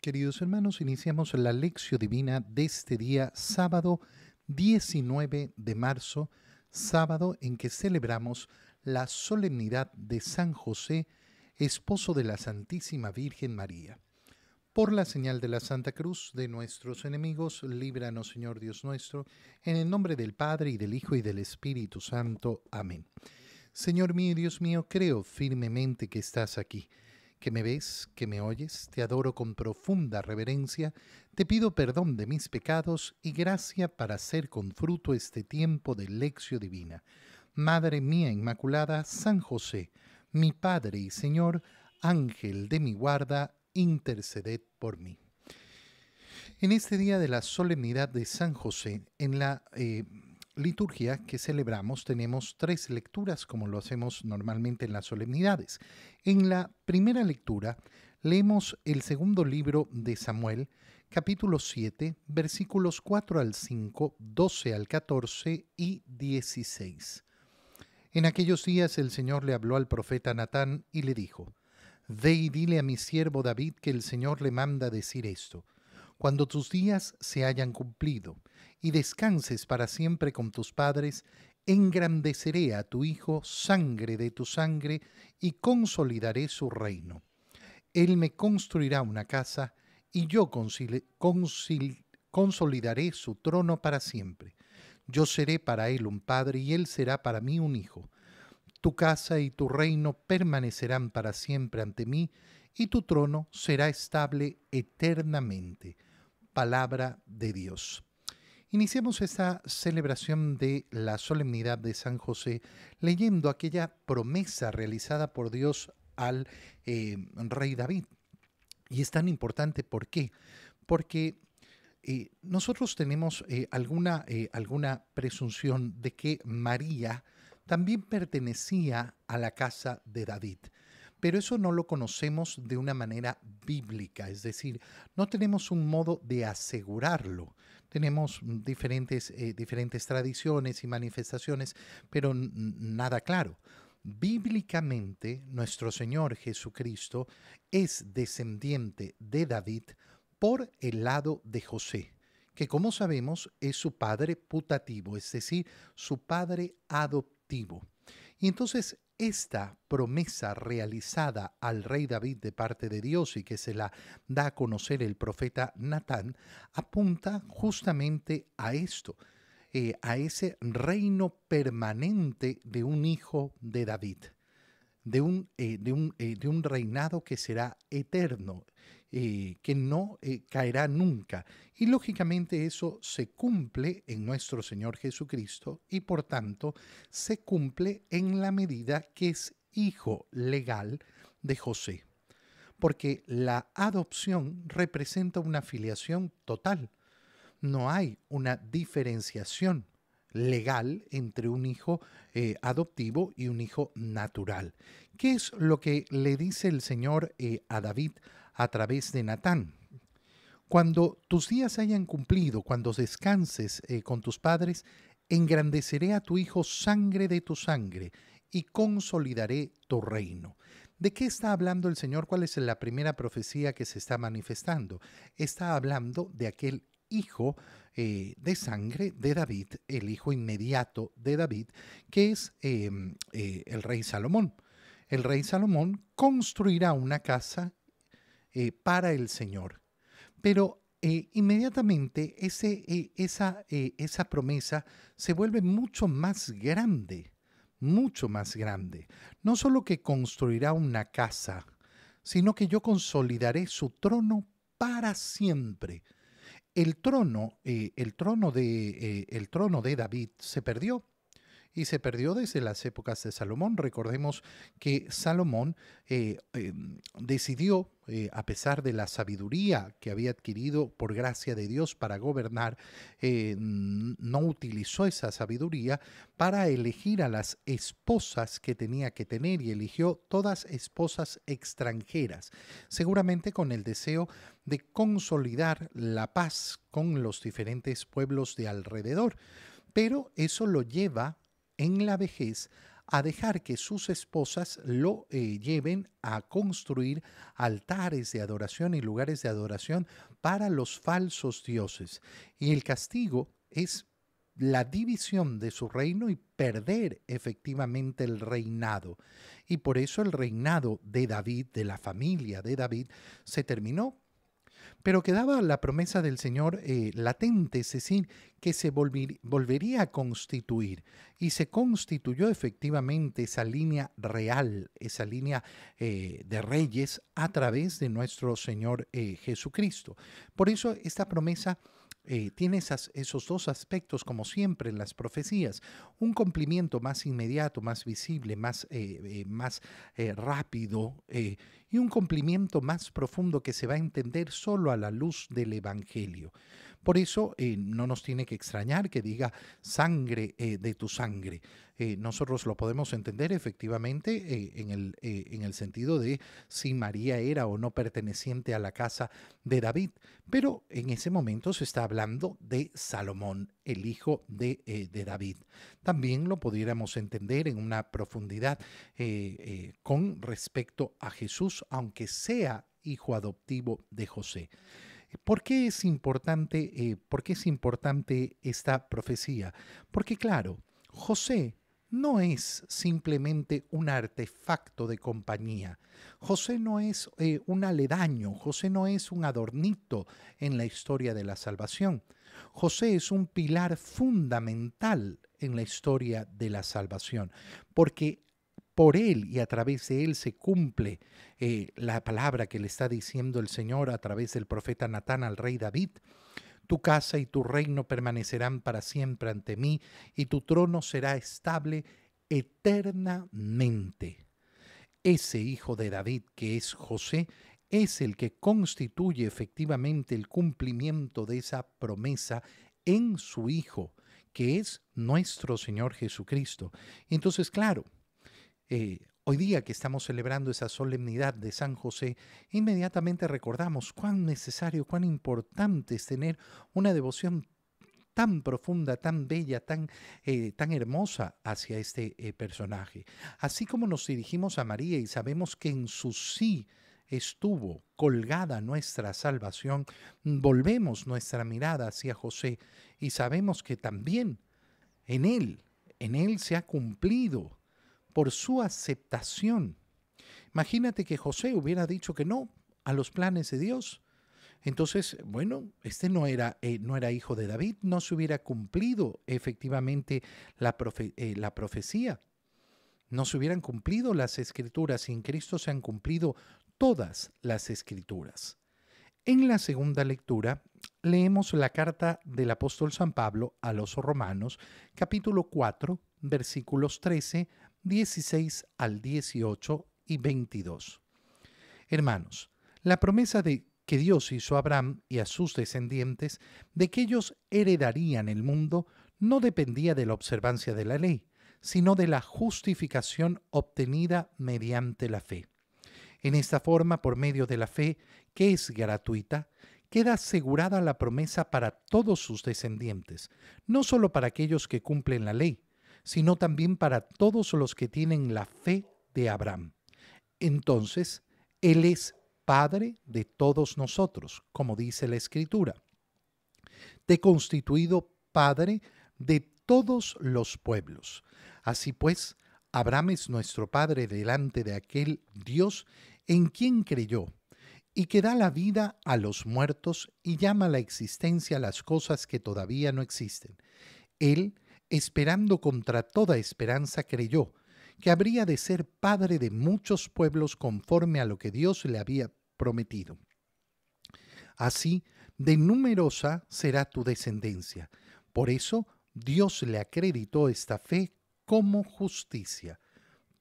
Queridos hermanos, iniciamos la lección divina de este día, sábado 19 de marzo, sábado en que celebramos la solemnidad de San José, esposo de la Santísima Virgen María. Por la señal de la Santa Cruz de nuestros enemigos, líbranos, Señor Dios nuestro, en el nombre del Padre, y del Hijo, y del Espíritu Santo. Amén. Señor mío y Dios mío, creo firmemente que estás aquí, que me ves, que me oyes, te adoro con profunda reverencia, te pido perdón de mis pecados y gracia para hacer con fruto este tiempo de lección divina. Madre mía Inmaculada, San José, mi Padre y Señor, Ángel de mi guarda, interceded por mí. En este día de la solemnidad de San José, en la liturgia que celebramos tenemos tres lecturas como lo hacemos normalmente en las solemnidades. En la primera lectura leemos el segundo libro de Samuel, capítulo 7, versículos 4 al 5, 12 al 14 y 16. En aquellos días el Señor le habló al profeta Natán y le dijo: Ve y dile a mi siervo David que el Señor le manda decir esto: cuando tus días se hayan cumplido y descanses para siempre con tus padres, engrandeceré a tu hijo, sangre de tu sangre, y consolidaré su reino. Él me construirá una casa, y yo consolidaré su trono para siempre. Yo seré para él un padre, y él será para mí un hijo. Tu casa y tu reino permanecerán para siempre ante mí, y tu trono será estable eternamente. Palabra de Dios. Iniciemos esta celebración de la solemnidad de San José leyendo aquella promesa realizada por Dios al rey David. Y es tan importante, ¿por qué? Porque nosotros tenemos alguna presunción de que María también pertenecía a la casa de David. Pero eso no lo conocemos de una manera bíblica, es decir, no tenemos un modo de asegurarlo. Tenemos diferentes tradiciones y manifestaciones, pero nada claro. Bíblicamente, nuestro Señor Jesucristo es descendiente de David por el lado de José, que como sabemos es su padre putativo, es decir, su padre adoptivo. Y entonces esta promesa realizada al rey David de parte de Dios y que se la da a conocer el profeta Natán, apunta justamente a esto, a ese reino permanente de un hijo de David, de un reinado que será eterno, que no caerá nunca. Y lógicamente eso se cumple en nuestro Señor Jesucristo y por tanto se cumple en la medida que es hijo legal de José. Porque la adopción representa una filiación total. No hay una diferenciación legal entre un hijo adoptivo y un hijo natural. ¿Qué es lo que le dice el Señor a David a través de Natán? Cuando tus días hayan cumplido, cuando descanses con tus padres, engrandeceré a tu hijo, sangre de tu sangre, y consolidaré tu reino. ¿De qué está hablando el Señor? ¿Cuál es la primera profecía que se está manifestando? Está hablando de aquel hijo de sangre de David, el hijo inmediato de David, que es el rey Salomón. El rey Salomón construirá una casa para el Señor. Pero inmediatamente esa promesa se vuelve mucho más grande, mucho más grande. No solo que construirá una casa, sino que yo consolidaré su trono para siempre. El trono de David se perdió. Y se perdió desde las épocas de Salomón. Recordemos que Salomón decidió, a pesar de la sabiduría que había adquirido por gracia de Dios para gobernar, no utilizó esa sabiduría para elegir a las esposas que tenía que tener y eligió todas esposas extranjeras, seguramente con el deseo de consolidar la paz con los diferentes pueblos de alrededor. Pero eso lo lleva en la vejez a dejar que sus esposas lo lleven a construir altares de adoración y lugares de adoración para los falsos dioses. Y el castigo es la división de su reino y perder efectivamente el reinado. Y por eso el reinado de David, de la familia de David, se terminó. Pero quedaba la promesa del Señor latente, es decir, que se volvería a constituir. Y se constituyó efectivamente esa línea real, esa línea de reyes a través de nuestro Señor Jesucristo. Por eso esta promesa tiene esos dos aspectos, como siempre en las profecías: un cumplimiento más inmediato, más visible, más rápido, y un cumplimiento más profundo que se va a entender solo a la luz del Evangelio. Por eso no nos tiene que extrañar que diga sangre de tu sangre. Nosotros lo podemos entender efectivamente en el sentido de si María era o no perteneciente a la casa de David, pero en ese momento se está hablando de Salomón, el hijo de David. También lo pudiéramos entender en una profundidad con respecto a Jesús, aunque sea hijo adoptivo de José. ¿Por qué es importante esta profecía? Porque claro, José no es simplemente un artefacto de compañía. José no es un aledaño, José no es un adornito en la historia de la salvación. José es un pilar fundamental en la historia de la salvación, porque por él y a través de él se cumple la palabra que le está diciendo el Señor a través del profeta Natán al rey David: tu casa y tu reino permanecerán para siempre ante mí, y tu trono será estable eternamente. Ese hijo de David, que es José, es el que constituye efectivamente el cumplimiento de esa promesa en su Hijo, que es nuestro Señor Jesucristo. Entonces, claro, hoy día que estamos celebrando esa solemnidad de San José, inmediatamente recordamos cuán necesario, cuán importante es tener una devoción tan profunda, tan bella, tan hermosa hacia este personaje. Así como nos dirigimos a María y sabemos que en su sí estuvo colgada nuestra salvación, volvemos nuestra mirada hacia José y sabemos que también en él se ha cumplido por su aceptación. Imagínate que José hubiera dicho que no a los planes de Dios. Entonces, bueno, este no era hijo de David, no se hubiera cumplido efectivamente la profecía. No se hubieran cumplido las escrituras. Y en Cristo se han cumplido todas las escrituras. En la segunda lectura leemos la carta del apóstol San Pablo a los Romanos, capítulo 4, versículos 13, 16 al 18 y 22. Hermanos, la promesa que Dios hizo a Abraham y a sus descendientes de que ellos heredarían el mundo no dependía de la observancia de la ley, sino de la justificación obtenida mediante la fe. En esta forma, por medio de la fe, que es gratuita, queda asegurada la promesa para todos sus descendientes, no solo para aquellos que cumplen la ley, sino también para todos los que tienen la fe de Abraham. Entonces, Él es Padre de todos nosotros, como dice la Escritura. Te he constituido Padre de todos los pueblos. Así pues, Abraham es nuestro Padre delante de aquel Dios en quien creyó, y que da la vida a los muertos y llama a la existencia las cosas que todavía no existen. Él, esperando contra toda esperanza, creyó que habría de ser padre de muchos pueblos conforme a lo que Dios le había prometido. Así, de numerosa será tu descendencia. Por eso, Dios le acreditó esta fe como justicia.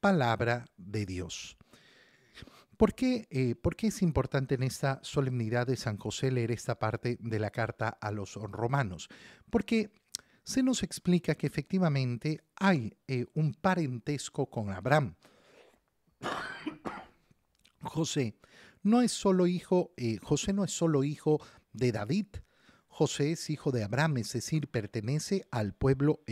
Palabra de Dios. ¿Por qué es importante en esta solemnidad de San José leer esta parte de la carta a los romanos? Porque se nos explica que efectivamente hay un parentesco con Abraham. José no es solo hijo de David. José es hijo de Abraham, es decir, pertenece al pueblo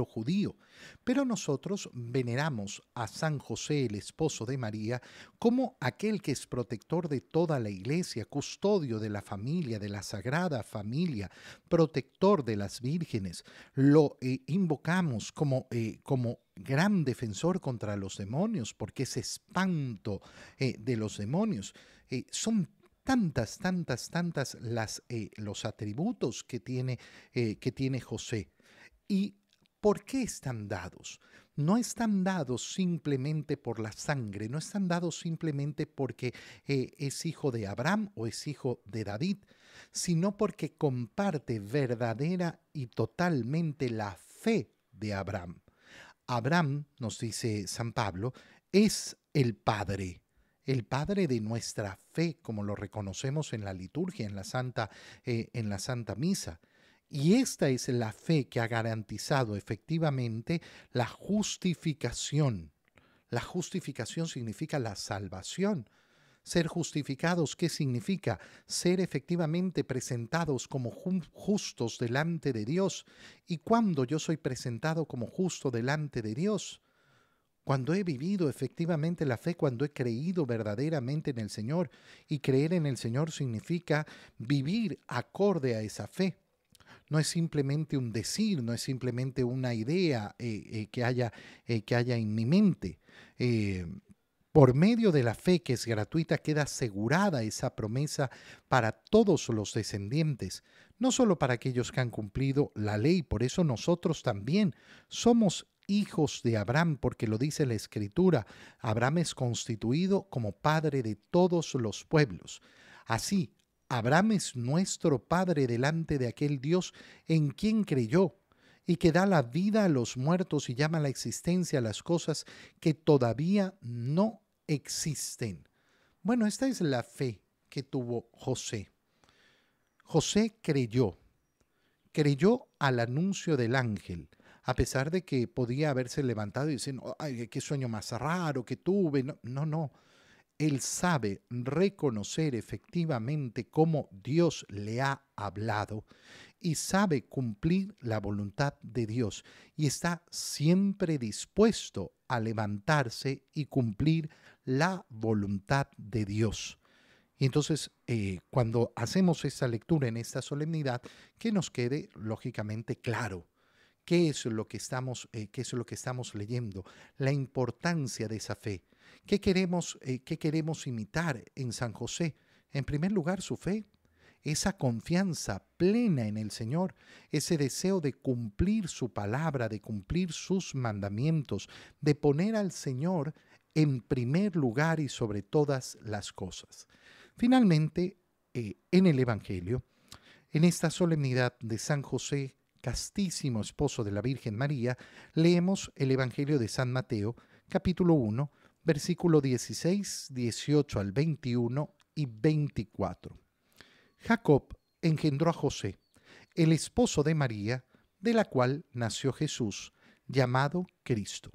judío. Pero nosotros veneramos a San José, el esposo de María, como aquel que es protector de toda la iglesia, custodio de la familia, de la sagrada familia, protector de las vírgenes. Lo invocamos como gran defensor contra los demonios, porque es espanto de los demonios. Son tantas los atributos que tiene José. ¿Y por qué están dados? No están dados simplemente por la sangre, no están dados simplemente porque es hijo de Abraham o es hijo de David, sino porque comparte verdadera y totalmente la fe de Abraham. Abraham, nos dice San Pablo, es el padre de nuestra fe, como lo reconocemos en la liturgia, en la Santa Misa. Y esta es la fe que ha garantizado efectivamente la justificación. La justificación significa la salvación. Ser justificados, ¿qué significa? Ser efectivamente presentados como justos delante de Dios. ¿Y cuándo yo soy presentado como justo delante de Dios? Cuando he vivido efectivamente la fe, cuando he creído verdaderamente en el Señor. Y creer en el Señor significa vivir acorde a esa fe. No es simplemente un decir, no es simplemente una idea que haya en mi mente. Por medio de la fe que es gratuita queda asegurada esa promesa para todos los descendientes, no solo para aquellos que han cumplido la ley. Por eso nosotros también somos hijos de Abraham, porque lo dice la Escritura. Abraham es constituido como padre de todos los pueblos. Así, Abraham es nuestro padre delante de aquel Dios en quien creyó y que da la vida a los muertos y llama a la existencia a las cosas que todavía no existen. Bueno, esta es la fe que tuvo José. José creyó al anuncio del ángel, a pesar de que podía haberse levantado y decir, ay, qué sueño más raro que tuve. No. Él sabe reconocer efectivamente cómo Dios le ha hablado y sabe cumplir la voluntad de Dios y está siempre dispuesto a levantarse y cumplir la voluntad de Dios. Y entonces, cuando hacemos esta lectura en esta solemnidad, que nos quede lógicamente claro qué es lo que estamos leyendo, la importancia de esa fe. ¿Qué queremos imitar en San José? En primer lugar, su fe, esa confianza plena en el Señor, ese deseo de cumplir su palabra, de cumplir sus mandamientos, de poner al Señor en primer lugar y sobre todas las cosas. Finalmente, en el Evangelio, en esta solemnidad de San José, castísimo esposo de la Virgen María, leemos el Evangelio de San Mateo, capítulo 1, versículo 16, 18 al 21 y 24. Jacob engendró a José, el esposo de María, de la cual nació Jesús, llamado Cristo.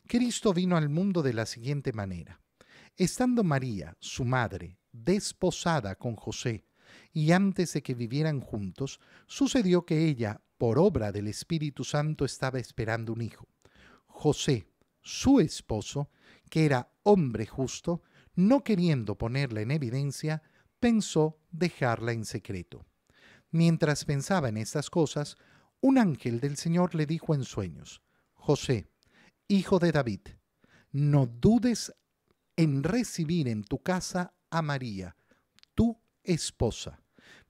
Cristo vino al mundo de la siguiente manera. Estando María, su madre, desposada con José, y antes de que vivieran juntos, sucedió que ella, por obra del Espíritu Santo, estaba esperando un hijo. José, su esposo, que era hombre justo, no queriendo ponerla en evidencia, pensó dejarla en secreto. Mientras pensaba en estas cosas, un ángel del Señor le dijo en sueños: José, hijo de David, no dudes en recibir en tu casa a María, tu esposa,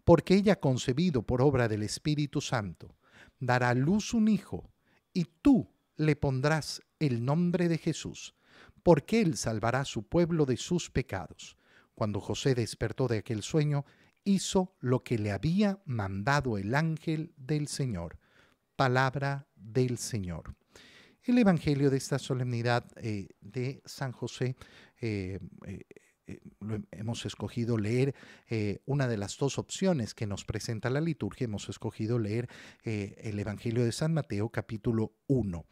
porque ella ha concebido por obra del Espíritu Santo. Dará a luz un hijo, y tú le pondrás el nombre de Jesús, porque él salvará a su pueblo de sus pecados. Cuando José despertó de aquel sueño, hizo lo que le había mandado el ángel del Señor. Palabra del Señor. El Evangelio de esta solemnidad de San José, hemos escogido leer una de las dos opciones que nos presenta la liturgia. Hemos escogido leer el Evangelio de San Mateo, capítulo 1.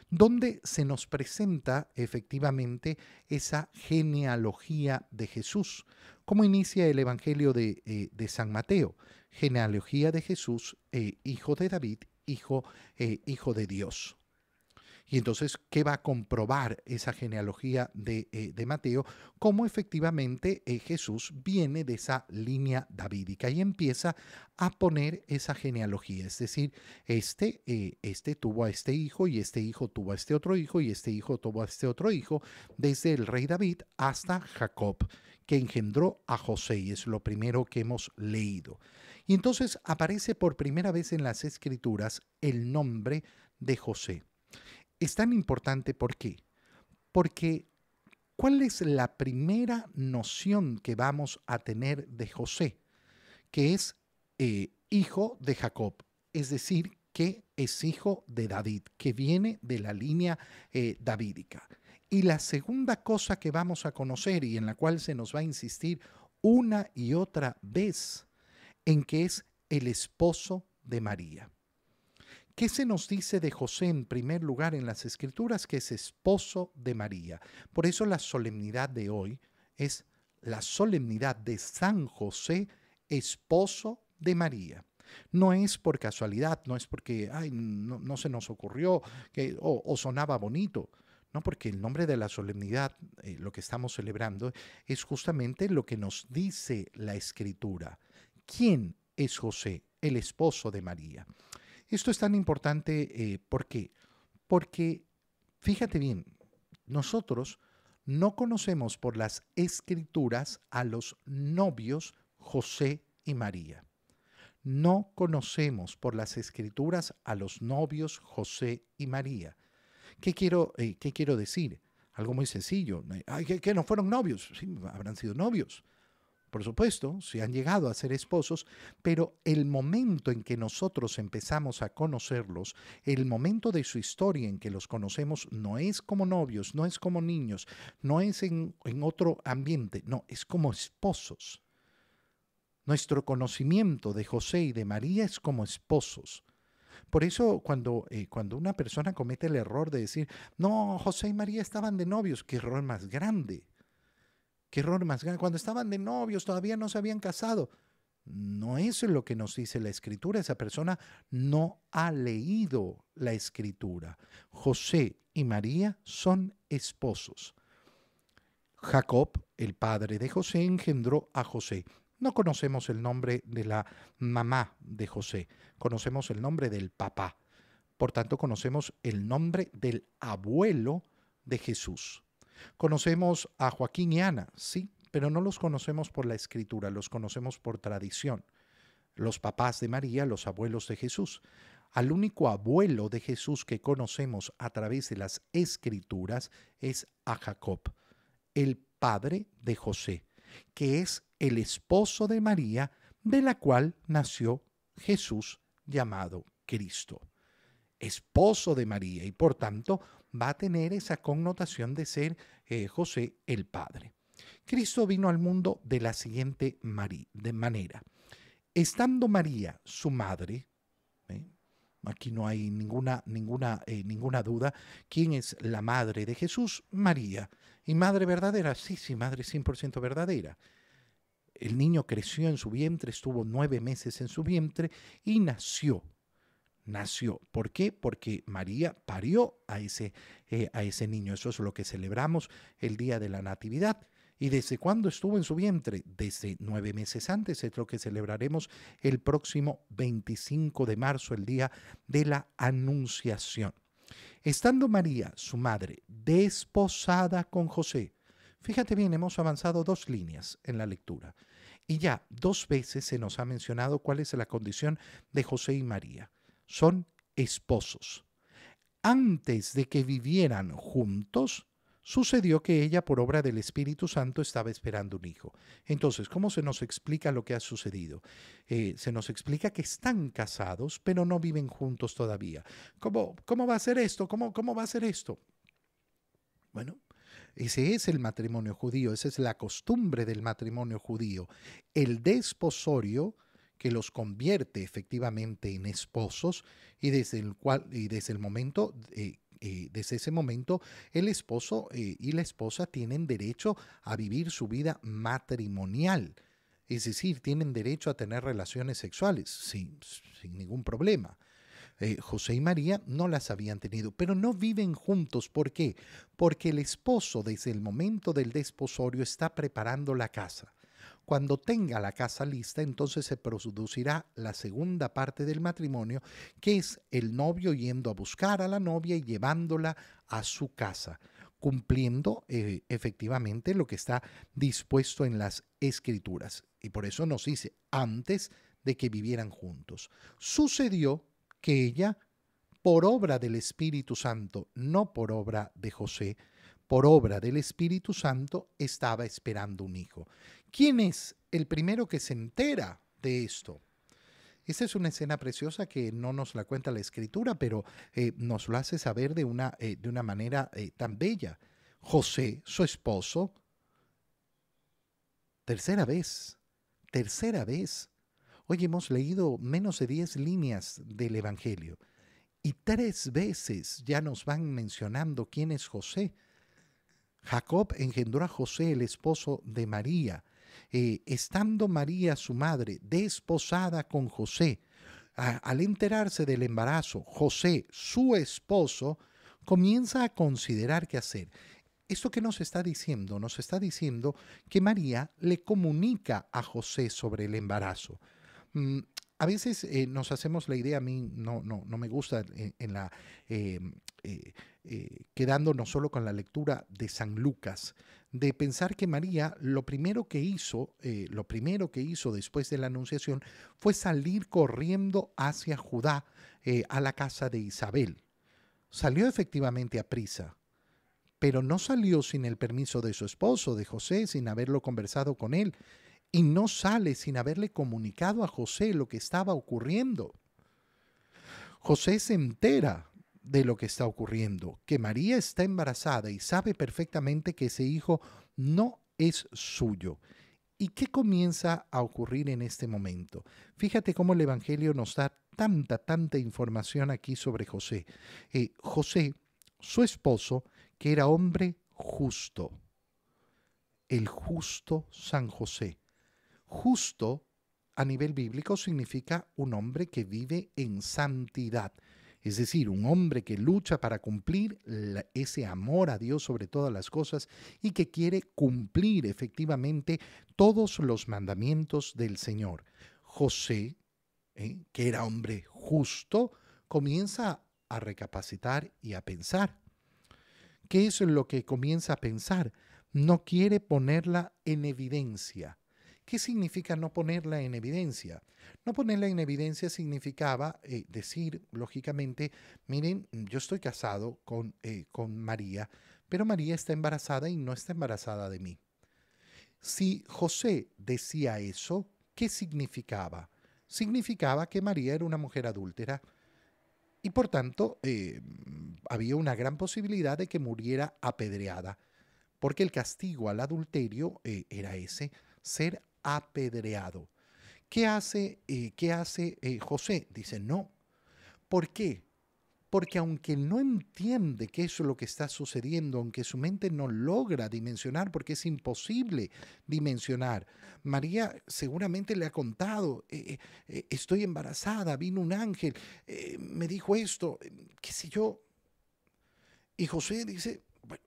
donde se nos presenta efectivamente esa genealogía de Jesús. ¿Cómo inicia el Evangelio de San Mateo? Genealogía de Jesús, hijo de David, hijo de Dios. Y entonces, ¿qué va a comprobar esa genealogía de Mateo? Cómo efectivamente Jesús viene de esa línea davídica y empieza a poner esa genealogía. Es decir, este tuvo a este hijo y este hijo tuvo a este otro hijo y este hijo tuvo a este otro hijo, desde el rey David hasta Jacob, que engendró a José, y es lo primero que hemos leído. Y entonces aparece por primera vez en las Escrituras el nombre de José. Es tan importante, ¿por qué? Porque ¿cuál es la primera noción que vamos a tener de José? Que es hijo de Jacob, es decir, que es hijo de David, que viene de la línea davídica. Y la segunda cosa que vamos a conocer y en la cual se nos va a insistir una y otra vez, en que es el esposo de María. ¿Qué se nos dice de José en primer lugar en las Escrituras? Que es esposo de María. Por eso la solemnidad de hoy es la solemnidad de San José, esposo de María. No es por casualidad, no es porque no se nos ocurrió o sonaba bonito. No, porque el nombre de la solemnidad, lo que estamos celebrando, es justamente lo que nos dice la Escritura. ¿Quién es José, el esposo de María? Esto es tan importante, ¿por qué? Porque, fíjate bien, nosotros no conocemos por las Escrituras a los novios José y María. No conocemos por las Escrituras a los novios José y María. ¿Qué quiero decir? Algo muy sencillo. ¿Que no fueron novios? Sí, habrán sido novios. Por supuesto, se han llegado a ser esposos, pero el momento en que nosotros empezamos a conocerlos, el momento de su historia en que los conocemos, no es como novios, no es como niños, no es en otro ambiente, no, es como esposos. Nuestro conocimiento de José y de María es como esposos. Por eso cuando una persona comete el error de decir, no, José y María estaban de novios, qué error más grande. Qué error más grande. Cuando estaban de novios todavía no se habían casado. No es lo que nos dice la Escritura. Esa persona no ha leído la Escritura. José y María son esposos. Jacob, el padre de José, engendró a José. No conocemos el nombre de la mamá de José. Conocemos el nombre del papá. Por tanto, conocemos el nombre del abuelo de Jesús. Conocemos a Joaquín y Ana, sí, pero no los conocemos por la Escritura, los conocemos por tradición. Los papás de María, los abuelos de Jesús. Al único abuelo de Jesús que conocemos a través de las Escrituras es a Jacob, el padre de José, que es el esposo de María, de la cual nació Jesús llamado Cristo. Esposo de María, y por tanto va a tener esa connotación de ser José el Padre. Cristo vino al mundo de la siguiente manera. Estando María, su madre, aquí no hay ninguna duda, ¿quién es la madre de Jesús? María. ¿Y madre verdadera? Sí, madre 100% verdadera. El niño creció en su vientre, estuvo 9 meses en su vientre y nació. ¿Por qué? Porque María parió a ese niño. Eso es lo que celebramos el día de la Natividad. ¿Y desde cuándo estuvo en su vientre? Desde 9 meses antes. Es lo que celebraremos el próximo 25 de marzo, el día de la Anunciación. Estando María, su madre, desposada con José. Fíjate bien, hemos avanzado 2 líneas en la lectura. Y ya 2 veces se nos ha mencionado cuál es la condición de José y María. Son esposos. Antes de que vivieran juntos, sucedió que ella, por obra del Espíritu Santo, estaba esperando un hijo. Entonces, ¿cómo se nos explica lo que ha sucedido? Se nos explica que están casados, pero no viven juntos todavía. ¿Cómo va a ser esto? ¿Cómo va a ser esto? Bueno, ese es el matrimonio judío, esa es la costumbre del matrimonio judío. El desposorio que los convierte efectivamente en esposos y desde el momento desde ese momento el esposo y la esposa tienen derecho a vivir su vida matrimonial. Es decir, tienen derecho a tener relaciones sexuales sin ningún problema. José y María no las habían tenido, pero no viven juntos. ¿Por qué? Porque el esposo desde el momento del desposorio está preparando la casa. Cuando tenga la casa lista, entonces se producirá la segunda parte del matrimonio, que es el novio yendo a buscar a la novia y llevándola a su casa, cumpliendo efectivamente lo que está dispuesto en las escrituras. Y por eso nos dice, antes de que vivieran juntos. Sucedió que ella, por obra del Espíritu Santo, no por obra de José, por obra del Espíritu Santo, estaba esperando un hijo. ¿Quién es el primero que se entera de esto? Esta es una escena preciosa que no nos la cuenta la Escritura, pero nos lo hace saber de una manera tan bella. José, su esposo, tercera vez, tercera vez. Hoy hemos leído menos de 10 líneas del Evangelio y 3 veces ya nos van mencionando quién es José. Jacob engendró a José, el esposo de María. Estando María, su madre, desposada con José, al enterarse del embarazo, José, su esposo, comienza a considerar qué hacer. ¿Esto qué nos está diciendo? Nos está diciendo que María le comunica a José sobre el embarazo. A veces nos hacemos la idea, a mí no me gusta eh, eh, quedándonos solo con la lectura de San Lucas, de pensar que María lo primero que hizo después de la Anunciación fue salir corriendo hacia Judá, a la casa de Isabel. Salió efectivamente a prisa, pero no salió sin el permiso de su esposo, de José, sin haberlo conversado con él. Y no sale sin haberle comunicado a José lo que estaba ocurriendo. José se entera de lo que está ocurriendo, que María está embarazada y sabe perfectamente que ese hijo no es suyo. ¿Y qué comienza a ocurrir en este momento? Fíjate cómo el Evangelio nos da tanta información aquí sobre José. José, su esposo, que era hombre justo, el justo San José. Justo a nivel bíblico significa un hombre que vive en santidad, es decir, un hombre que lucha para cumplir ese amor a Dios sobre todas las cosas y que quiere cumplir efectivamente todos los mandamientos del Señor. José, que era hombre justo, comienza a recapacitar y a pensar. ¿Qué es lo que comienza a pensar? No quiere ponerla en evidencia. ¿Qué significa no ponerla en evidencia? No ponerla en evidencia significaba decir, lógicamente, miren, yo estoy casado con María, pero María está embarazada y no está embarazada de mí. Si José decía eso, ¿qué significaba? Significaba que María era una mujer adúltera y por tanto había una gran posibilidad de que muriera apedreada, porque el castigo al adulterio era ese, ser apedreado. ¿Qué hace José? Dice, no. ¿Por qué? Porque aunque no entiende qué es lo que está sucediendo, aunque su mente no logra dimensionar, porque es imposible dimensionar, María seguramente le ha contado, estoy embarazada, vino un ángel, me dijo esto, qué sé yo. Y José dice, bueno,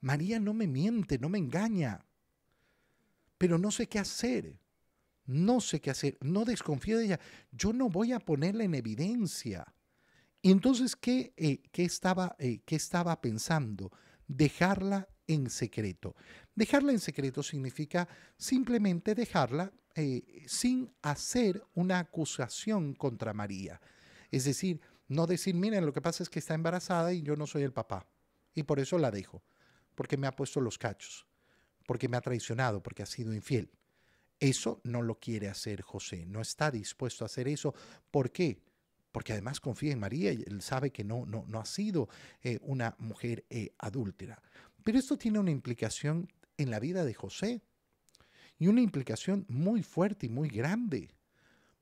María no me miente, no me engaña, pero no sé qué hacer. No sé qué hacer, no desconfío de ella, yo no voy a ponerla en evidencia. Y entonces, ¿qué estaba pensando? Dejarla en secreto. Dejarla en secreto significa simplemente dejarla sin hacer una acusación contra María. Es decir, no decir, miren, lo que pasa es que está embarazada y yo no soy el papá. Y por eso la dejo, porque me ha puesto los cachos, porque me ha traicionado, porque ha sido infiel. Eso no lo quiere hacer José, no está dispuesto a hacer eso. ¿Por qué? Porque además confía en María y él sabe que no ha sido una mujer adúltera. Pero esto tiene una implicación en la vida de José y una implicación muy fuerte y muy grande.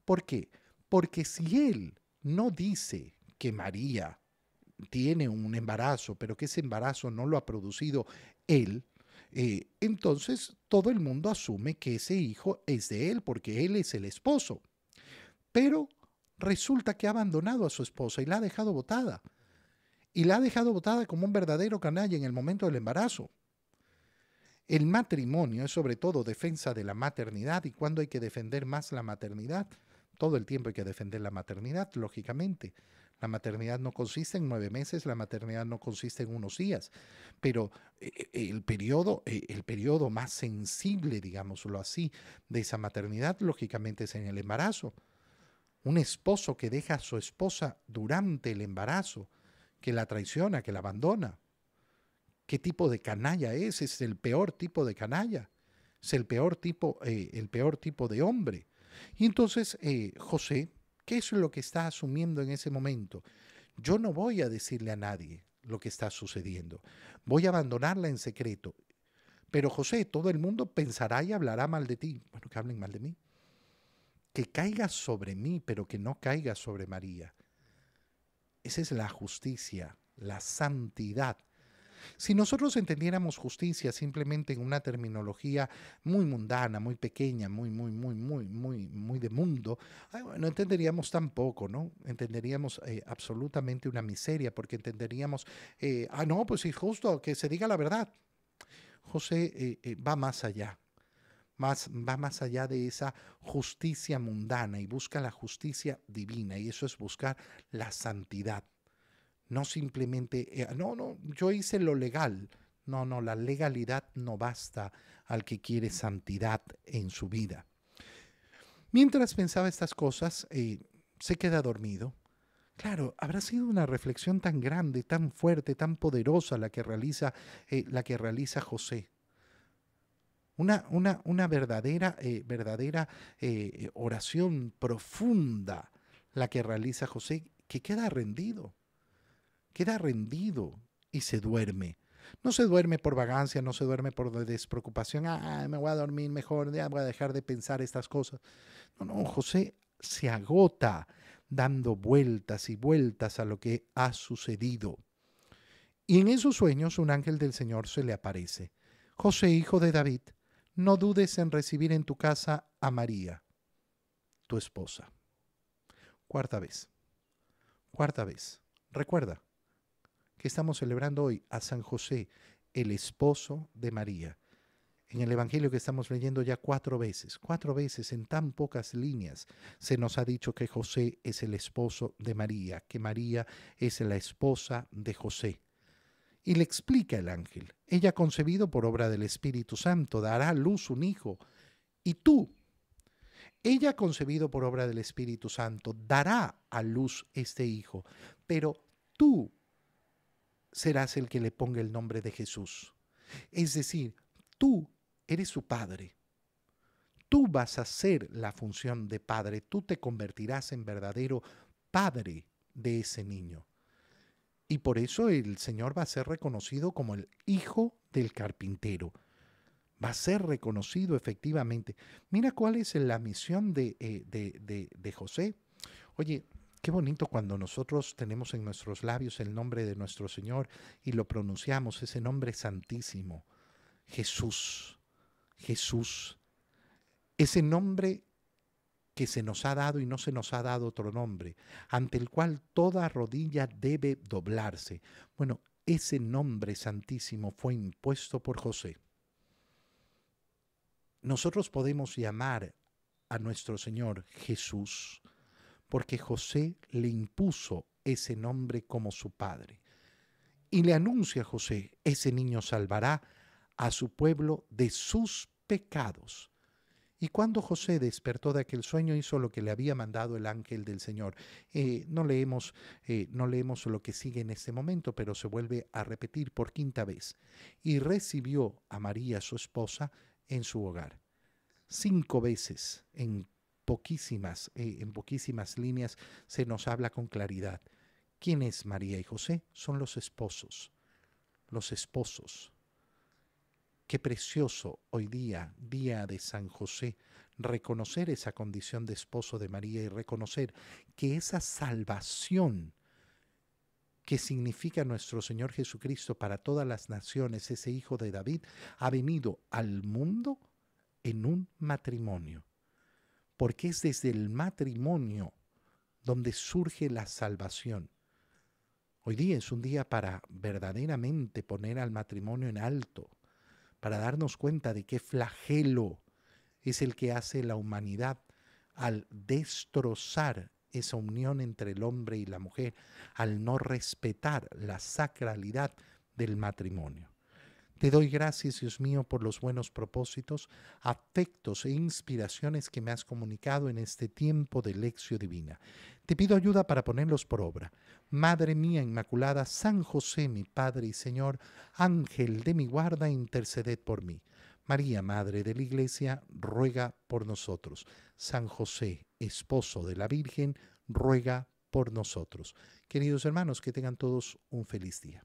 ¿Por qué? Porque si él no dice que María tiene un embarazo, pero que ese embarazo no lo ha producido él, entonces todo el mundo asume que ese hijo es de él porque él es el esposo. Pero resulta que ha abandonado a su esposa y la ha dejado botada. Y la ha dejado botada como un verdadero canalla en el momento del embarazo. El matrimonio es sobre todo defensa de la maternidad. ¿Y cuándo hay que defender más la maternidad? Todo el tiempo hay que defender la maternidad, lógicamente. La maternidad no consiste en 9 meses, la maternidad no consiste en unos días, pero el periodo más sensible, digámoslo así, de esa maternidad, lógicamente es en el embarazo. Un esposo que deja a su esposa durante el embarazo, que la traiciona, que la abandona. ¿Qué tipo de canalla es? Es el peor tipo de canalla. Es el peor tipo de hombre. Y entonces José, ¿qué es lo que está asumiendo en ese momento? Yo no voy a decirle a nadie lo que está sucediendo. Voy a abandonarla en secreto. Pero José, todo el mundo pensará y hablará mal de ti. Bueno, que hablen mal de mí. Que caiga sobre mí, pero que no caiga sobre María. Esa es la justicia, la santidad. Si nosotros entendiéramos justicia simplemente en una terminología muy mundana, muy pequeña, muy de mundo, no entenderíamos tampoco, ¿no? Entenderíamos absolutamente una miseria, porque entenderíamos, no, pues es justo que se diga la verdad. José va más allá. Va más allá de esa justicia mundana y busca la justicia divina, y eso es buscar la santidad. No simplemente, no, yo hice lo legal. No, no, la legalidad no basta al que quiere santidad en su vida. Mientras pensaba estas cosas, se queda dormido. Claro, habrá sido una reflexión tan grande, tan fuerte, tan poderosa la que realiza José. Una verdadera oración profunda la que realiza José, que queda rendido y se duerme. No se duerme por vagancia, no se duerme por despreocupación, me voy a dormir mejor, ya voy a dejar de pensar estas cosas. No, no, José se agota dando vueltas y vueltas a lo que ha sucedido. Y en esos sueños un ángel del Señor se le aparece. José, hijo de David, no dudes en recibir en tu casa a María, tu esposa. Cuarta vez, cuarta vez. Recuerda que estamos celebrando hoy a San José, el esposo de María. En el Evangelio que estamos leyendo ya cuatro veces en tan pocas líneas, se nos ha dicho que José es el esposo de María, que María es la esposa de José. Y le explica el ángel, ella concebido por obra del Espíritu Santo, dará a luz un hijo, y tú, ella concebido por obra del Espíritu Santo, dará a luz este hijo, pero tú serás el que le ponga el nombre de Jesús. Es decir, tú eres su padre. Tú vas a hacer la función de padre. Tú te convertirás en verdadero padre de ese niño. Y por eso el Señor va a ser reconocido como el hijo del carpintero. Va a ser reconocido efectivamente. Mira cuál es la misión de José. Oye, qué bonito cuando nosotros tenemos en nuestros labios el nombre de nuestro Señor y lo pronunciamos, ese nombre santísimo, Jesús, Jesús, ese nombre que se nos ha dado y no se nos ha dado otro nombre, ante el cual toda rodilla debe doblarse. Bueno, ese nombre santísimo fue impuesto por José. Nosotros podemos llamar a nuestro Señor Jesús, porque José le impuso ese nombre como su padre. Y le anuncia a José, ese niño salvará a su pueblo de sus pecados. Y cuando José despertó de aquel sueño, hizo lo que le había mandado el ángel del Señor. No leemos lo que sigue en este momento, pero se vuelve a repetir por quinta vez. Y recibió a María, su esposa, en su hogar. 5 veces en poquísimas líneas se nos habla con claridad. ¿Quién es María y José? Son los esposos. Los esposos. Qué precioso hoy día, día de San José, reconocer esa condición de esposo de María y reconocer que esa salvación que significa nuestro Señor Jesucristo para todas las naciones, ese Hijo de David, ha venido al mundo en un matrimonio, porque es desde el matrimonio donde surge la salvación. Hoy día es un día para verdaderamente poner al matrimonio en alto, para darnos cuenta de qué flagelo es el que hace la humanidad al destrozar esa unión entre el hombre y la mujer, al no respetar la sacralidad del matrimonio. Te doy gracias, Dios mío, por los buenos propósitos, afectos e inspiraciones que me has comunicado en este tiempo de lección divina. Te pido ayuda para ponerlos por obra. Madre mía Inmaculada, San José, mi Padre y Señor, Ángel de mi guarda, interceded por mí. María, Madre de la Iglesia, ruega por nosotros. San José, esposo de la Virgen, ruega por nosotros. Queridos hermanos, que tengan todos un feliz día.